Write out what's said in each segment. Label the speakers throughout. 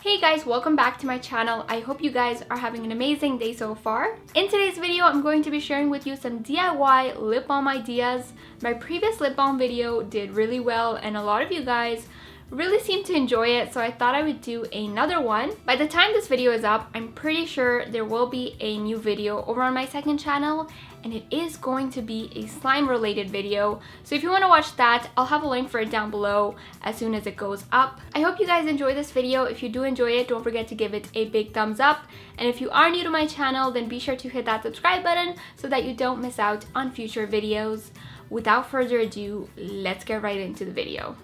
Speaker 1: Hey guys, welcome back to my channel. I hope you guys are having an amazing day so far. In today's video, I'm going to be sharing with you some DIY lip balm ideas. My previous lip balm video did really well and a lot of you guys really seemed to enjoy it, so I thought I would do another one. By the time this video is up, I'm pretty sure there will be a new video over on my second channel, and it is going to be a slime related video. So if you want to watch that, I'll have a link for it down below as soon as it goes up. I hope you guys enjoy this video. If you do enjoy it, don't forget to give it a big thumbs up. And if you are new to my channel, then be sure to hit that subscribe button so that you don't miss out on future videos. Without further ado, let's get right into the video.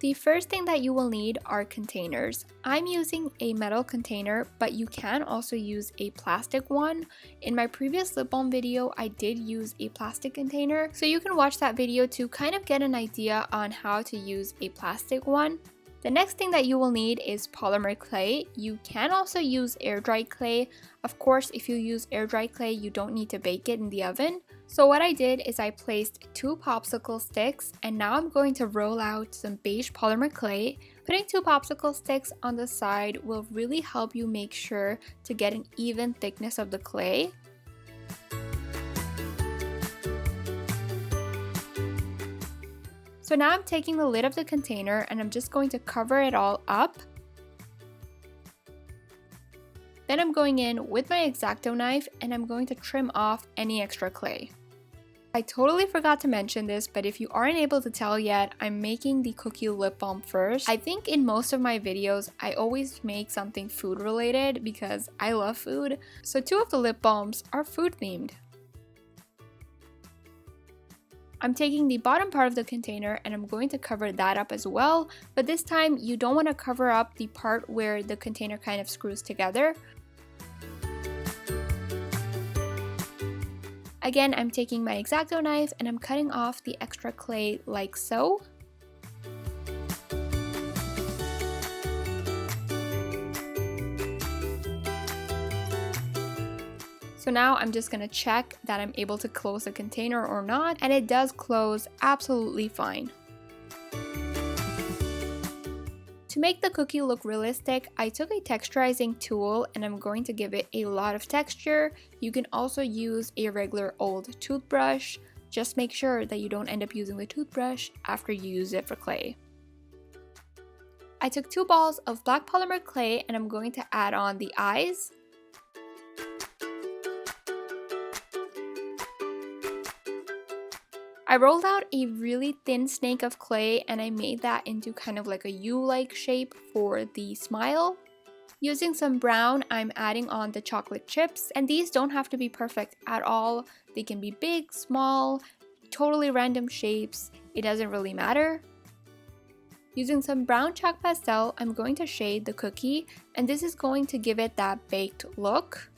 Speaker 1: The first thing that you will need are containers. I'm using a metal container, but you can also use a plastic one. In my previous lip balm video, I did use a plastic container, so you can watch that video to kind of get an idea on how to use a plastic one. The next thing that you will need is polymer clay. You can also use air dried clay. Of course, if you use air dried clay, you don't need to bake it in the oven. So what I did is I placed 2 popsicle sticks, and now I'm going to roll out some beige polymer clay. Putting 2 popsicle sticks on the side will really help you make sure to get an even thickness of the clay. So now I'm taking the lid of the container and I'm just going to cover it all up. Then I'm going in with my X-Acto knife and I'm going to trim off any extra clay. I totally forgot to mention this, but if you aren't able to tell yet, I'm making the cookie lip balm first. I think in most of my videos, I always make something food related because I love food. So 2 of the lip balms are food themed. I'm taking the bottom part of the container and I'm going to cover that up as well, but this time you don't want to cover up the part where the container kind of screws together. Again, I'm taking my X-Acto knife and I'm cutting off the extra clay like so. So now I'm just gonna check that I'm able to close the container or not, and it does close absolutely fine. To make the cookie look realistic, I took a texturizing tool and I'm going to give it a lot of texture. You can also use a regular old toothbrush. Just make sure that you don't end up using the toothbrush after you use it for clay. I took 2 balls of black polymer clay and I'm going to add on the eyes. I rolled out a really thin snake of clay and I made that into kind of like a U-like shape for the smile. Using some brown, I'm adding on the chocolate chips, and these don't have to be perfect at all. They can be big, small, totally random shapes. It doesn't really matter. Using some brown chalk pastel, I'm going to shade the cookie, and this is going to give it that baked look.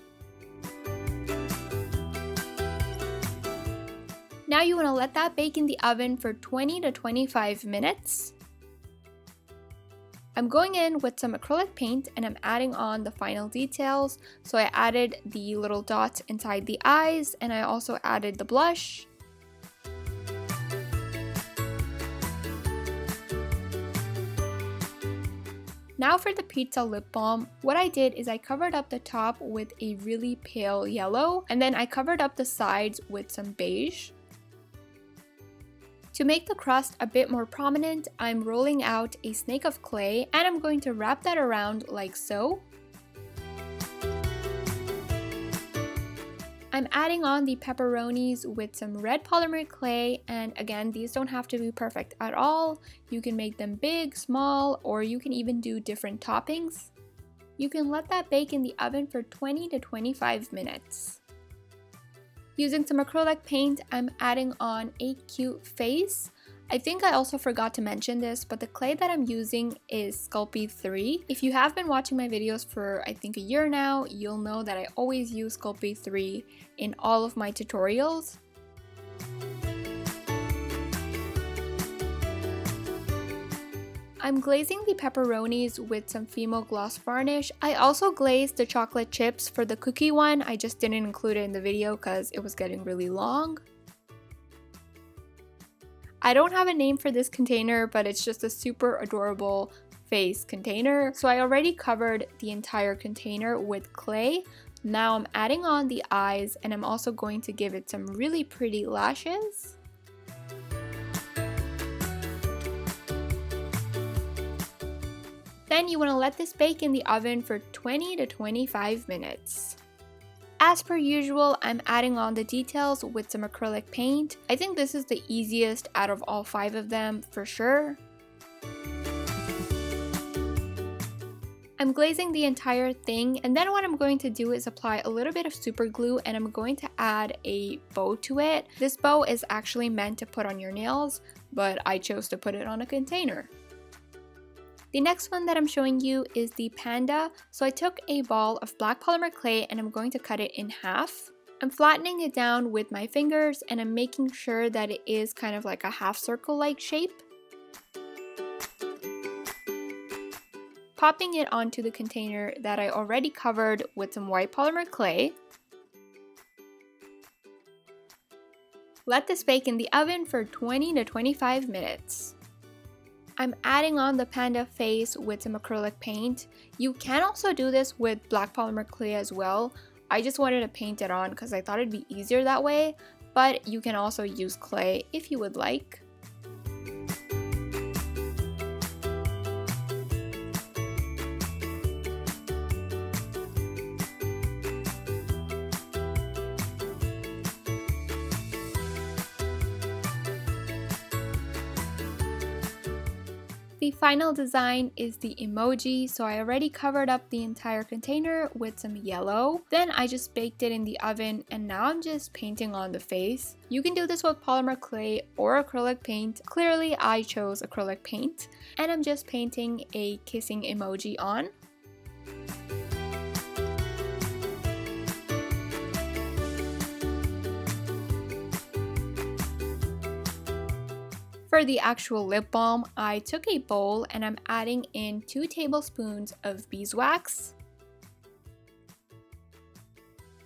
Speaker 1: Now you want to let that bake in the oven for 20 to 25 minutes. I'm going in with some acrylic paint and I'm adding on the final details. So I added the little dots inside the eyes and I also added the blush. Now for the pizza lip balm, what I did is I covered up the top with a really pale yellow and then I covered up the sides with some beige. To make the crust a bit more prominent, I'm rolling out a snake of clay and I'm going to wrap that around like so. I'm adding on the pepperonis with some red polymer clay, and again, these don't have to be perfect at all. You can make them big, small, or you can even do different toppings. You can let that bake in the oven for 20 to 25 minutes. Using some acrylic paint, I'm adding on a cute face. I think I also forgot to mention this, but the clay that I'm using is Sculpey 3. If you have been watching my videos for I think a year now, you'll know that I always use Sculpey 3 in all of my tutorials. I'm glazing the pepperonis with some Fimo gloss varnish. I also glazed the chocolate chips for the cookie one. I just didn't include it in the video because it was getting really long. I don't have a name for this container, but it's just a super adorable face container. So I already covered the entire container with clay. Now I'm adding on the eyes, and I'm also going to give it some really pretty lashes. Then you want to let this bake in the oven for 20 to 25 minutes. As per usual, I'm adding on the details with some acrylic paint. I think this is the easiest out of all 5 of them for sure. I'm glazing the entire thing, and then what I'm going to do is apply a little bit of super glue, and I'm going to add a bow to it. This bow is actually meant to put on your nails, but I chose to put it on a container. The next one that I'm showing you is the panda. So I took a ball of black polymer clay and I'm going to cut it in half. I'm flattening it down with my fingers, and I'm making sure that it is kind of like a half circle like shape. Popping it onto the container that I already covered with some white polymer clay. Let this bake in the oven for 20 to 25 minutes. I'm adding on the panda face with some acrylic paint. You can also do this with black polymer clay as well. I just wanted to paint it on because I thought it'd be easier that way, but you can also use clay if you would like. The final design is the emoji, so I already covered up the entire container with some yellow. Then I just baked it in the oven, and now I'm just painting on the face. You can do this with polymer clay or acrylic paint. Clearly I chose acrylic paint, and I'm just painting a kissing emoji on. For the actual lip balm, I took a bowl and I'm adding in 2 tablespoons of beeswax.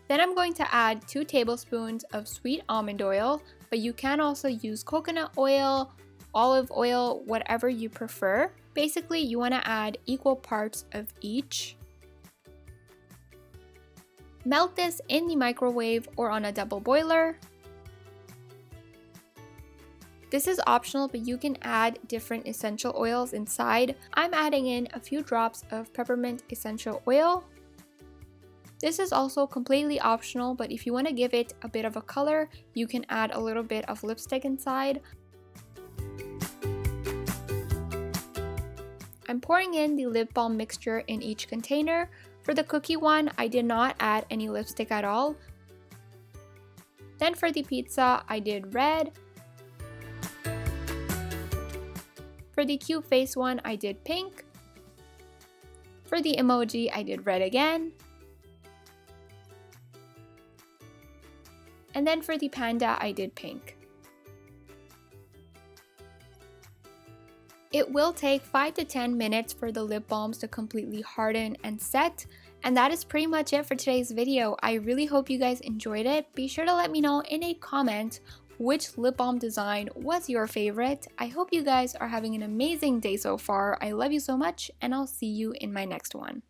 Speaker 1: Then I'm going to add 2 tablespoons of sweet almond oil, but you can also use coconut oil, olive oil, whatever you prefer. Basically, you want to add equal parts of each. Melt this in the microwave or on a double boiler. This is optional, but you can add different essential oils inside. I'm adding in a few drops of peppermint essential oil. This is also completely optional, but if you want to give it a bit of a color, you can add a little bit of lipstick inside. I'm pouring in the lip balm mixture in each container. For the cookie one, I did not add any lipstick at all. Then for the pizza, I did red. For the cute face one, I did pink. For the emoji, I did red again. And then for the panda, I did pink. It will take 5 to 10 minutes for the lip balms to completely harden and set. And that is pretty much it for today's video. I really hope you guys enjoyed it. Be sure to let me know in a comment which lip balm design was your favorite. I hope you guys are having an amazing day so far. I love you so much, and I'll see you in my next one.